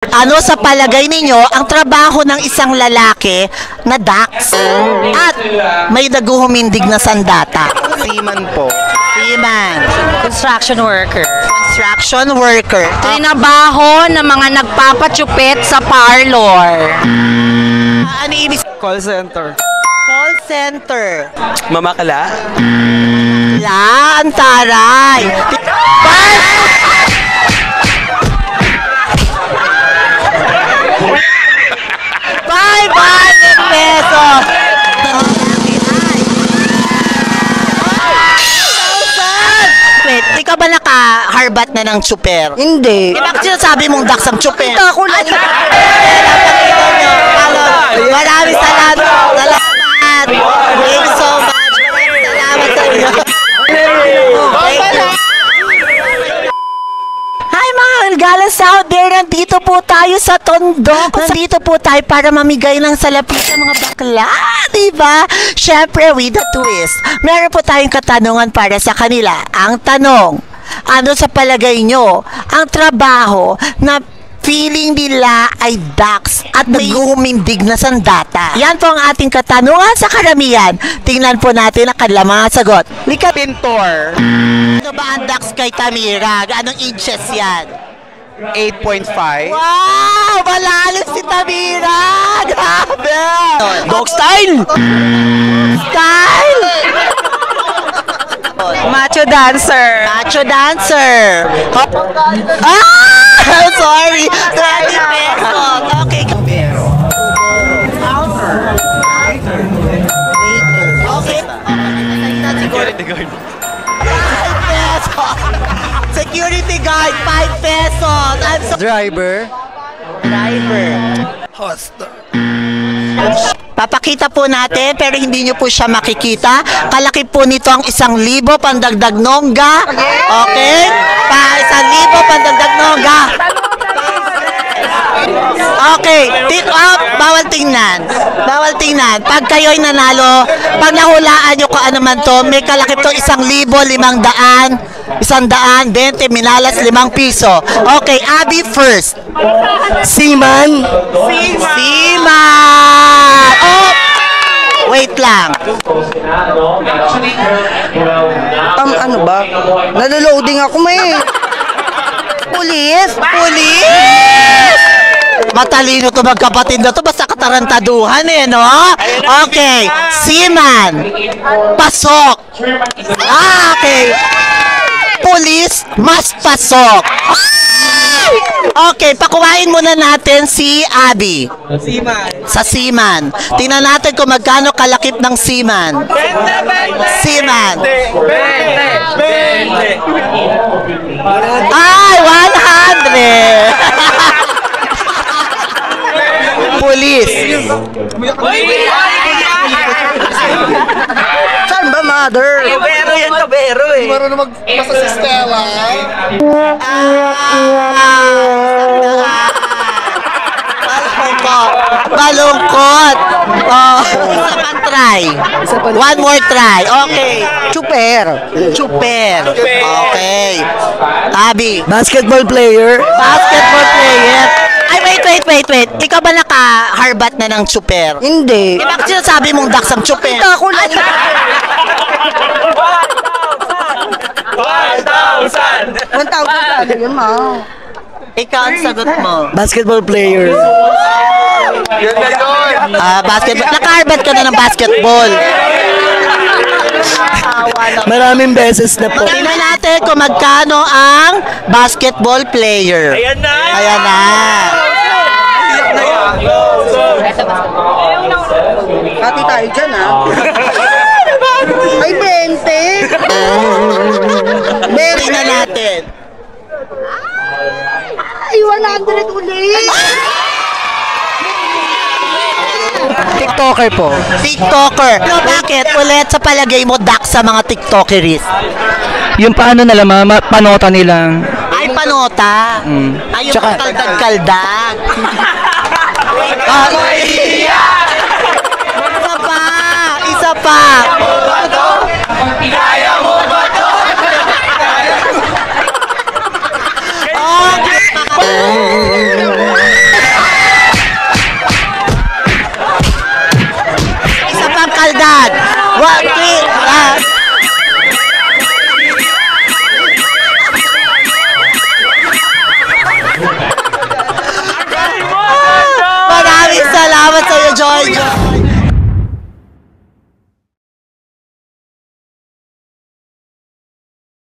Ano sa palagay ninyo ang trabaho ng isang lalaki na dax at may naguhumindig na sandata? Seaman po. Seaman. Construction worker. Construction worker. Trinabaho ng mga nagpapatsupit sa parlor. Ano ibig? Call center. Call center. Mamakala. Ang taray. 500 pesos. Wait, ikaw ba naka-harbat na ng super? Hindi. Bakit sinasabi mong dax ang super? Kita ko lang. Maraming salamat. Salamat. Thank you so much. Maraming salamat sa inyo. Thank you. Hi mga Algalas out there! Nandito po tayo sa Tondo. Nandito po tayo para mamigay ng salapi sa mga bakla. Diba? Siyempre, with a twist. Meron po tayong katanungan para sa kanila. Ang tanong, ano sa palagay nyo ang trabaho na feeling nila ay dax at naghuhumindig na sandata? Yan po ang ating katanungan sa karamihan. Tingnan po natin ang kanilang mga sagot. Lika, Pintor. ano ba ang dax kay Tamira? Anong inches yan? 8.5. Wow! Malalim si Tamira! Grabe! Dog style. Style! Macho dancer. Macho dancer! I'm sorry! 20 pesos! Okay. Okay. 5 pesos! Security guard, 5 pesos! I'm sorry. Driver. Papakita po natin pero hindi nyo po siya makikita. Kalaki po nito ang 1,000 pandagdag nongga. Okay? 1,000 pandagdag nongga. Okay. Bawal tingnan. Bawal tingnan. Pag kayo'y nanalo, pag nahulaan nyo kung ano man to, may kalaki to 1,500, 120, minalas 5 piso. Okay, Abby first. Seaman. Seaman! Oh! Wait lang. Ano ba? Naloloading ako may. Pulis! Pulis! Matalino to magkapatid na to. Basta katarantaduhan no? Okay. Seaman. Pasok. Okay. Pulis, mas pasok. Okay, pakuhain muna natin si Abby. Seaman. Sa seaman. Tingnan natin kung magkano kalakip ng seaman. Seaman. Ay, 100. Pulis. Saan ba, mother? Kabero yan, kabero eh. Marunong magpasa si Stella. Balungkot. Oh, isa pang try. One more try. Okay. Chuper. Chuper. Okay. Abby. Basketball player. Basketball player. Ay, wait. Ikaw ba naka-harbat na ng chuper? Hindi. Bakit sinasabi mong dax ang chuper? Kita ko lang. 1,000. 1,000 yun, ma. Ikaw ang sagot mo. Basketball player. Yun na yun. Basketball. Naka-harbat ka na ng basketball. Maraming beses na po. Tingnan natin kung magkano ang basketball player. Ayan na. Ayan na. Pati tayo dyan, ha? Ay, 20. Tingnan natin. Ay, 100 ulit. TikToker po. TikToker. Pero bakit ulit sa palagay mo dax sa mga TikTokeries? Yung paano nila, panota nilang. Ay, panota. Ay, yung Tsaka- kaldag-kaldag. Isa pa. Kaya mo ba to? Oh, God! 1, 3,